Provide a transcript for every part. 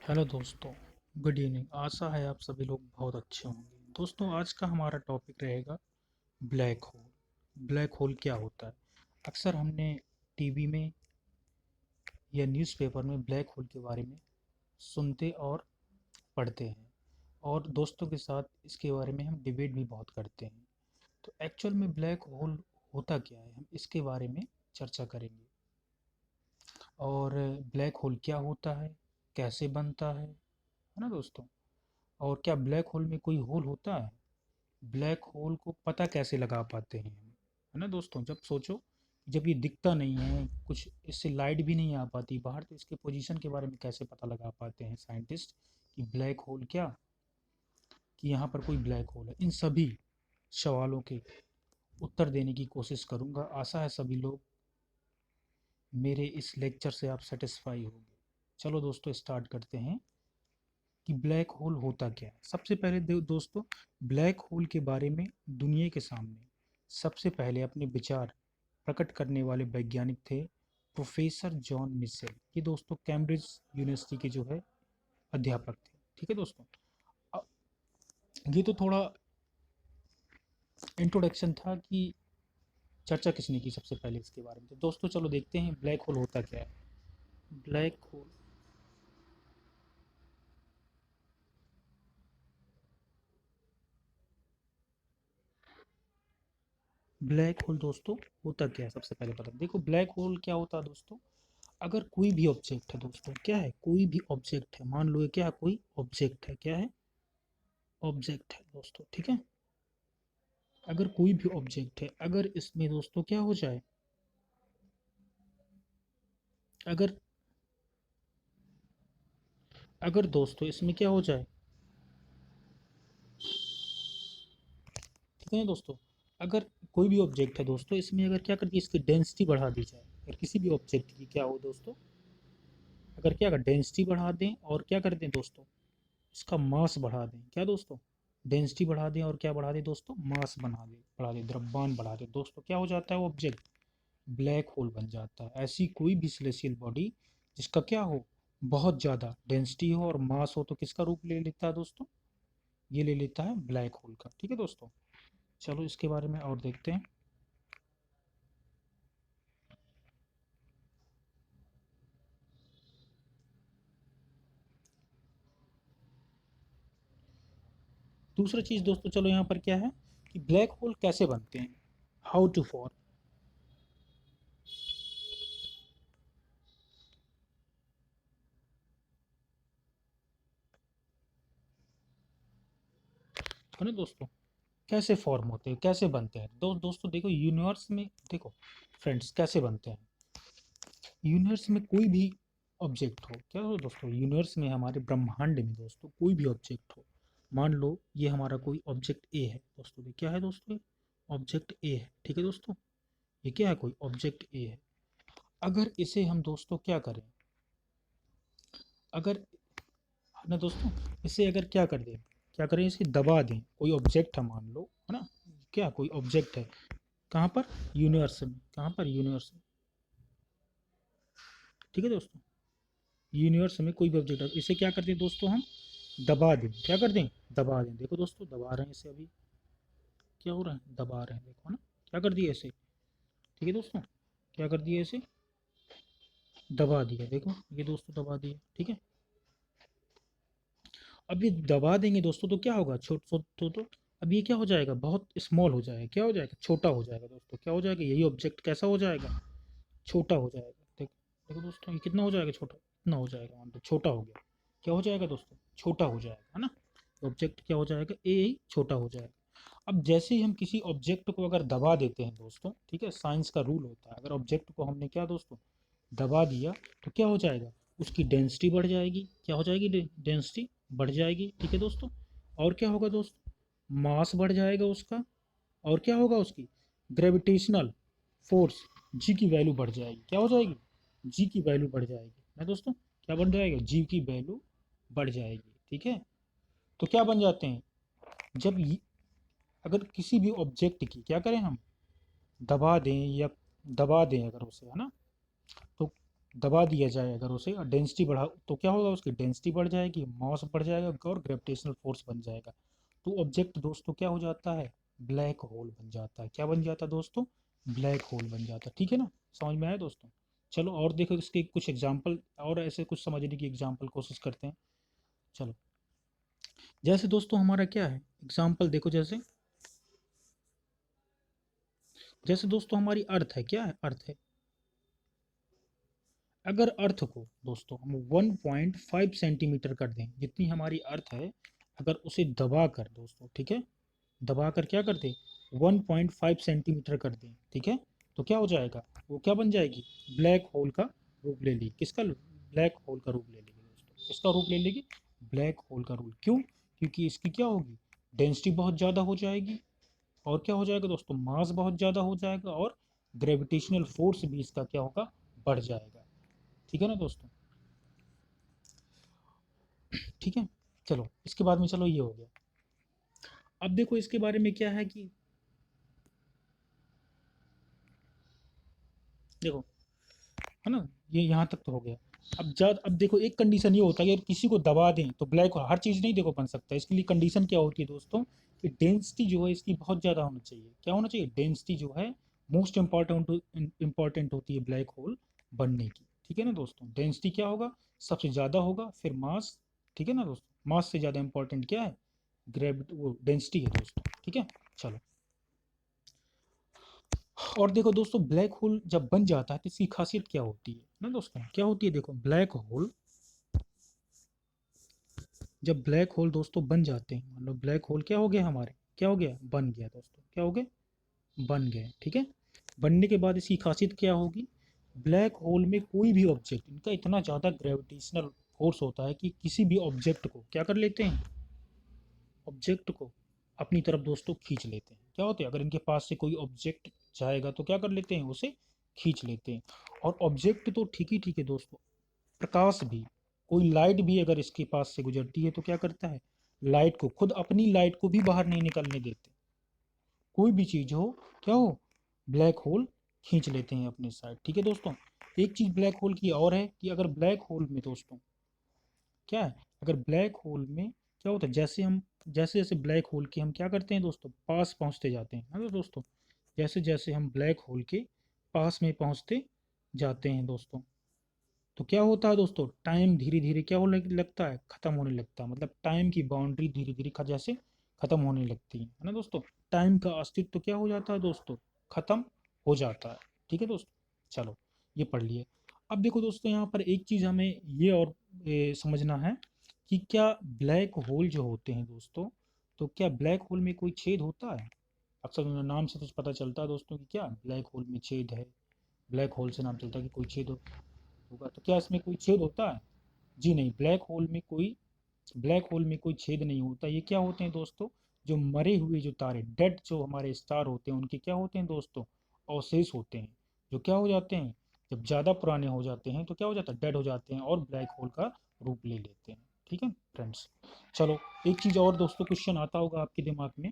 Hello दोस्तों। Good evening. आशा है आप सभी लोग बहुत अच्छे होंगे। दोस्तों, आज का हमारा टॉपिक रहेगा ब्लैक होल। ब्लैक होल क्या होता है? अक्सर हमने टीवी में या न्यूज़पेपर में ब्लैक होल के बारे में सुनते और पढ़ते हैं, और दोस्तों के साथ इसके बारे में हम डिबेट भी बहुत करते हैं। तो एक्चुअल में ब्लैक होल होता क्या है, हम इसके बारे में चर्चा करेंगे। और ब्लैक होल क्या होता है, कैसे बनता है ना दोस्तों? और क्या ब्लैक होल में कोई होल होता है? ब्लैक होल को पता कैसे लगा पाते हैं हम, है ना दोस्तों? जब सोचो, जब ये दिखता नहीं है, कुछ इससे लाइट भी नहीं आ पाती बाहर, तो इसके पोजीशन के बारे में कैसे पता लगा पाते हैं साइंटिस्ट कि ब्लैक होल क्या, कि यहाँ पर कोई ब्लैक होल है? इन सभी सवालों के उत्तर देने की कोशिश करूँगा। आशा है सभी लोग मेरे इस लेक्चर से आप सेटिस्फाई होंगे। चलो दोस्तों, स्टार्ट करते हैं कि ब्लैक होल होता क्या है। सबसे पहले दोस्तों, ब्लैक होल के बारे में दुनिया के सामने सबसे पहले अपने विचार प्रकट करने वाले वैज्ञानिक थे प्रोफेसर जॉन मिशेल। ये दोस्तों कैम्ब्रिज यूनिवर्सिटी के जो है अध्यापक थे। ठीक है दोस्तों, अब ये तो थोड़ा इंट्रोडक्शन था कि चर्चा किसने की सबसे पहले इसके बारे में। तो दोस्तों चलो देखते हैं ब्लैक होल होता क्या है। ब्लैक होल, ब्लैक होल दोस्तों होता क्या है सबसे पहले पता देखो। ब्लैक होल क्या होता है दोस्तों? अगर कोई भी ऑब्जेक्ट है दोस्तों, क्या है, कोई भी ऑब्जेक्ट है, मान लो ये क्या है, कोई ऑब्जेक्ट है, क्या है, ऑब्जेक्ट है दोस्तों, ठीक है। अगर कोई भी ऑब्जेक्ट है, अगर इसमें दोस्तों क्या हो जाए, अगर अगर दोस्तों इसमें क्या हो जाए, ठीक है ना दोस्तों, अगर कोई भी ऑब्जेक्ट है दोस्तों, इसमें अगर क्या करती है, इसकी डेंसिटी बढ़ा दी जाए, अगर किसी भी ऑब्जेक्ट की क्या हो दोस्तों, अगर क्या कर डेंसिटी बढ़ा दें और क्या कर दें दोस्तों, इसका मास बढ़ा दें, क्या दोस्तों, डेंसिटी बढ़ा दें और क्या बढ़ा दें दोस्तों, मास बना दें, बढ़ा दें, द्रव्यमान बढ़ा दें दोस्तों, क्या हो जाता है वो ऑब्जेक्ट, ब्लैक होल बन जाता है। ऐसी कोई भी सेलेस्टियल बॉडी जिसका क्या हो, बहुत ज़्यादा डेंसिटी हो और मास हो, तो किसका रूप ले लेता है दोस्तों, ये ले लेता है ब्लैक होल का। ठीक है दोस्तों, चलो इसके बारे में और देखते हैं। दूसरा चीज़ दोस्तों, चलो यहाँ पर क्या है कि ब्लैक होल कैसे बनते हैं, हाउ टू फॉर्म। है ना दोस्तों, कैसे फॉर्म होते हैं, कैसे बनते हैं। दोस्तों देखो, यूनिवर्स में देखो फ्रेंड्स, कैसे बनते हैं। यूनिवर्स में कोई भी ऑब्जेक्ट हो, क्या हो दोस्तों, यूनिवर्स में हमारे ब्रह्मांड में दोस्तों कोई भी ऑब्जेक्ट हो, मान लो ये हमारा कोई ऑब्जेक्ट ए है दोस्तों, ये क्या है दोस्तों, ऑब्जेक्ट ए है, ठीक है दोस्तों, ये क्या है, कोई ऑब्जेक्ट ए है। अगर इसे हम दोस्तों क्या करें, अगर, है ना दोस्तों, इसे अगर क्या कर दें, क्या करें, इसे दबा दें, कोई ऑब्जेक्ट है मान लो, है ना, क्या कोई ऑब्जेक्ट है, कहाँ पर, यूनिवर्स में, कहाँ पर, यूनिवर्स में, ठीक है दोस्तों, यूनिवर्स में कोई भी ऑब्जेक्ट है, इसे क्या करते हैं दोस्तों, हम दबा दें, क्या कर दें, दबा दें। देखो दोस्तों, दबा रहे हैं इसे, अभी क्या हो रहा है, दबा रहे हैं, देखो ना, क्या कर दिया इसे, ठीक है दोस्तों, क्या कर दिया इसे, दबा दिया, देखो ये दोस्तों दबा दिया, ठीक है। अब ये दबा देंगे दोस्तों तो क्या होगा, तो अब ये क्या हो जाएगा, बहुत स्मॉल हो जाएगा, क्या हो जाएगा, छोटा हो जाएगा दोस्तों, क्या हो जाएगा, यही ऑब्जेक्ट कैसा हो जाएगा, छोटा हो जाएगा। देखो देखो दोस्तों, ये कितना हो जाएगा, छोटा, कितना हो जाएगा, मान लो छोटा हो गया, क्या हो जाएगा दोस्तों, छोटा हो जाएगा, है ना। ऑब्जेक्ट क्या हो जाएगा, ए छोटा हो जाएगा। अब जैसे ही हम किसी ऑब्जेक्ट को अगर दबा देते हैं दोस्तों, ठीक है, साइंस का रूल होता है, अगर ऑब्जेक्ट को हमने क्या दोस्तों दबा दिया, तो क्या हो जाएगा, उसकी डेंसिटी बढ़ जाएगी, क्या हो जाएगी, डेंसिटी बढ़ जाएगी, ठीक है दोस्तों। और क्या होगा दोस्तों, मास बढ़ जाएगा उसका, और क्या होगा, उसकी ग्रेविटेशनल फोर्स, जी की वैल्यू बढ़ जाएगी, क्या हो जाएगी, जी की वैल्यू बढ़ जाएगी ना दोस्तों, क्या बढ़ जाएगा, जी की वैल्यू बढ़ जाएगी, ठीक है। तो क्या बन जाते हैं, जब अगर किसी भी ऑब्जेक्ट की क्या करें हम, दबा दें या दबा दें अगर उसे, है ना, तो दबा दिया जाए अगर उसे और डेंसिटी बढ़ा तो क्या होगा, उसकी डेंसिटी बढ़ जाएगी, मास बढ़ जाएगा और ग्रेविटेशनल फोर्स बन जाएगा। तो ऑब्जेक्ट दोस्तों क्या हो जाता है, ब्लैक होल बन जाता है। क्या बन जाता है दोस्तों, ब्लैक होल बन जाता है। ठीक है ना, समझ में आया दोस्तों। चलो और देखो इसके कुछ एग्जाम्पल और ऐसे कुछ समझने की एग्जाम्पल कोशिश करते हैं। चलो जैसे दोस्तों हमारा क्या है एग्जाम्पल देखो, जैसे जैसे दोस्तों हमारी अर्थ है, क्या है अर्थ है। अगर अर्थ को दोस्तों हम 1.5 सेंटीमीटर कर दें, जितनी हमारी अर्थ है, अगर उसे दबा कर दोस्तों, ठीक है, दबा कर क्या कर दें 1.5 सेंटीमीटर कर दें, ठीक है, तो क्या हो जाएगा, वो क्या बन जाएगी, ब्लैक होल का रूप ले लेगी। किसका, ब्लैक होल का रूप ले लेगी दोस्तों। किसका रूप ले लेगी, ब्लैक होल का रूप। क्यों, क्योंकि इसकी क्या होगी, डेंसिटी बहुत ज़्यादा हो जाएगी और क्या हो जाएगा दोस्तों, मास बहुत ज़्यादा हो जाएगा और ग्रेविटेशनल फोर्स भी इसका क्या होगा, बढ़ जाएगा। ठीक है ना दोस्तों, ठीक है। चलो इसके बाद में, चलो ये हो गया। अब देखो इसके बारे में क्या है कि देखो, है ना, ये यहाँ तक तो हो गया। अब देखो एक कंडीशन ये होता है कि अगर किसी को दबा दें तो ब्लैक होल, हर चीज़ नहीं देखो बन सकता है। इसके लिए कंडीशन क्या होती है दोस्तों, कि डेंसिटी जो है इसकी बहुत ज़्यादा होना चाहिए। क्या होना चाहिए, डेंसिटी जो है मोस्ट इम्पॉर्टेंट होती है ब्लैक होल बनने की। ठीक है ना दोस्तों, डेंसिटी क्या होगा, सबसे ज़्यादा होगा, फिर मास। ठीक है ना दोस्तों, मास से ज़्यादा इंपॉर्टेंट क्या है, ग्रेविटी, वो डेंसिटी है दोस्तों। ठीक है, चलो और देखो दोस्तों ब्लैक होल जब बन जाता है तो इसकी खासियत क्या होती है ना दोस्तों, क्या होती है, देखो ब्लैक होल, जब ब्लैक होल दोस्तों बन जाते हैं, मान लो ब्लैक होल क्या हो गया हमारे, क्या हो गया, बन गया दोस्तों, क्या हो गया, बन गए। ठीक है, बनने के बाद इसकी खासियत क्या होगी, ब्लैक होल में कोई भी ऑब्जेक्ट, इनका इतना ज़्यादा ग्रेविटेशनल फोर्स होता है कि किसी भी ऑब्जेक्ट को क्या कर लेते हैं, ऑब्जेक्ट को अपनी तरफ दोस्तों खींच लेते हैं। क्या होते हैं, अगर इनके पास से कोई ऑब्जेक्ट जाएगा तो क्या कर लेते हैं, उसे खींच लेते हैं। और ऑब्जेक्ट तो ठीक है दोस्तों, प्रकाश भी, कोई लाइट भी अगर इसके पास से गुजरती है तो क्या करता है, लाइट को, खुद अपनी लाइट को भी बाहर नहीं निकलने देते। कोई भी चीज़ हो, क्या हो, ब्लैक होल खींच लेते हैं अपने साइड। ठीक है दोस्तों, एक चीज़ ब्लैक होल की और है कि अगर ब्लैक होल में दोस्तों क्या है, अगर ब्लैक होल में क्या होता है, जैसे जैसे ब्लैक होल के हम क्या करते हैं दोस्तों, पास पहुंचते जाते हैं, है ना दोस्तों, जैसे जैसे हम ब्लैक होल के पास में पहुंचते जाते हैं दोस्तों, तो क्या होता है दोस्तों, टाइम धीरे धीरे क्या होने लगता है, खत्म होने लगता है। मतलब टाइम की बाउंड्री धीरे धीरे जैसे खत्म होने लगती है ना दोस्तों, टाइम का अस्तित्व क्या हो जाता है दोस्तों, खत्म हो जाता है। ठीक है दोस्तों, चलो ये पढ़ लिए। अब देखो दोस्तों यहाँ पर एक चीज़ हमें ये और समझना है कि क्या ब्लैक होल जो होते हैं दोस्तों, तो क्या ब्लैक होल में कोई छेद होता है। अक्सर नाम से तो पता चलता है दोस्तों कि क्या ब्लैक होल में छेद है, ब्लैक होल से नाम चलता है कि कोई छेद होगा। तो क्या इसमें कोई छेद होता है, जी नहीं, ब्लैक होल में कोई छेद नहीं होता। ये क्या होते हैं दोस्तों, जो मरे हुए जो तारे, डेड जो हमारे स्टार होते हैं, उनके क्या होते हैं दोस्तों, अवशेष होते हैं, जो क्या हो जाते हैं, जब ज़्यादा पुराने हो जाते हैं तो क्या हो जाता है, डेड हो जाते हैं और ब्लैक होल का रूप ले लेते हैं। ठीक है फ्रेंड्स, चलो एक चीज़ और दोस्तों, क्वेश्चन आता होगा आपके दिमाग में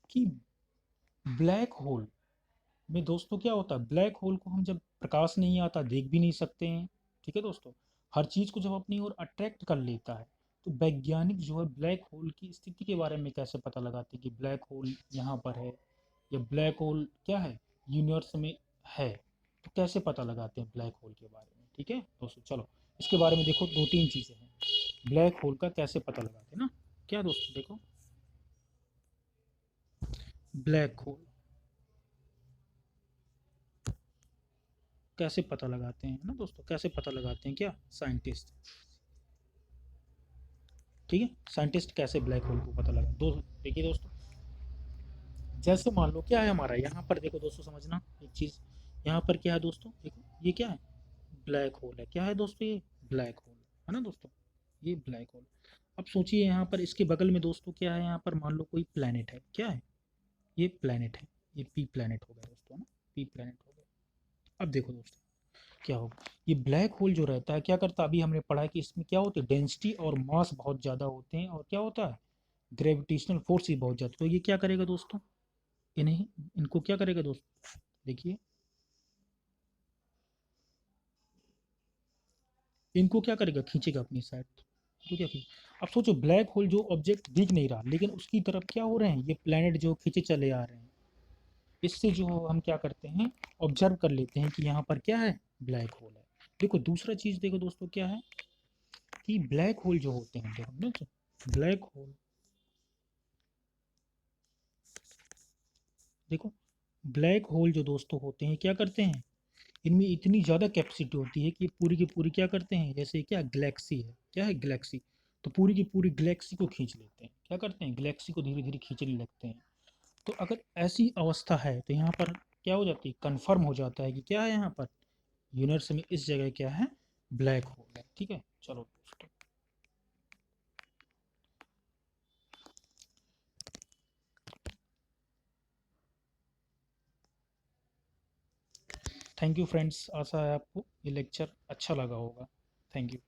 कि ब्लैक होल में दोस्तों क्या होता है, ब्लैक होल को हम जब प्रकाश नहीं आता देख भी नहीं सकते हैं। ठीक है दोस्तों, हर चीज़ को जब अपनी ओर अट्रैक्ट कर लेता है, तो वैज्ञानिक जो है ब्लैक होल की स्थिति के बारे में कैसे पता लगाते हैं कि ब्लैक होल यहाँ पर है या ब्लैक होल क्या है, यूनिवर्स में है। तो कैसे पता लगाते हैं ब्लैक होल के बारे में। ठीक है दोस्तों, चलो इसके बारे में देखो, दो तीन चीज़ें हैं ब्लैक होल का कैसे पता लगाते हैं ना। क्या दोस्तों देखो, ब्लैक होल कैसे पता लगाते हैं ना दोस्तों, कैसे पता लगाते हैं क्या साइंटिस्ट। ठीक है, साइंटिस्ट कैसे ब्लैक होल को पता लगा, देखिए दोस्तों, जैसे मान लो क्या है हमारा यहाँ पर, देखो दोस्तों समझना एक चीज़, यहाँ पर क्या है दोस्तों, देखो ये क्या है, ब्लैक होल है। क्या है दोस्तों, ये ब्लैक होल है ना दोस्तों, ये ब्लैक होल। अब सोचिए यहाँ पर इसके बगल में दोस्तों क्या है, यहाँ पर मान लो कोई प्लेनेट है, क्या है, ये प्लेनेट है, ये पी प्लेनेट हो गया दोस्तों, है ना, पी प्लेनेट हो गया। अब देखो दोस्तों क्या होगा, ये ब्लैक होल जो रहता है क्या करता है, अभी हमने पढ़ा है कि इसमें क्या होते हैं, डेंसिटी और मास बहुत ज़्यादा होते हैं और क्या होता है, ग्रेविटेशनल फोर्स भी बहुत ज़्यादा। तो ये क्या करेगा दोस्तों, इन्हें इनको क्या करेगा दोस्तों, देखिए इनको क्या करेगा, खींचेगा अपनी साइड। तो क्या खींच, अब सोचो ब्लैक होल जो ऑब्जेक्ट दिख नहीं रहा लेकिन उसकी तरफ क्या हो रहे हैं, ये प्लैनेट जो खींचे चले आ रहे हैं। इससे जो हम क्या करते हैं, ऑब्जर्व कर लेते हैं कि यहाँ पर क्या है, ब्लैक होल है। देखो दूसरा चीज़ देखो दोस्तों क्या है, कि ब्लैक होल जो होते हैं, देखो ना, ब्लैक होल, देखो ब्लैक होल जो दोस्तों होते हैं क्या करते हैं, इनमें इतनी ज़्यादा कैपेसिटी होती है कि पूरी की पूरी क्या करते हैं, जैसे क्या गैलेक्सी है, क्या है गैलेक्सी, तो पूरी की पूरी गैलेक्सी को खींच लेते हैं। क्या करते हैं, गैलेक्सी को धीरे धीरे खींचने लगते हैं। तो अगर ऐसी अवस्था है तो यहाँ पर क्या हो जाती है, कन्फर्म हो जाता है कि क्या है यहाँ पर, यूनिवर्स में इस जगह क्या है, ब्लैक होल है। ठीक है, चलो दोस्तों, थैंक यू फ्रेंड्स, आशा है आपको ये लेक्चर अच्छा लगा होगा। Thank you.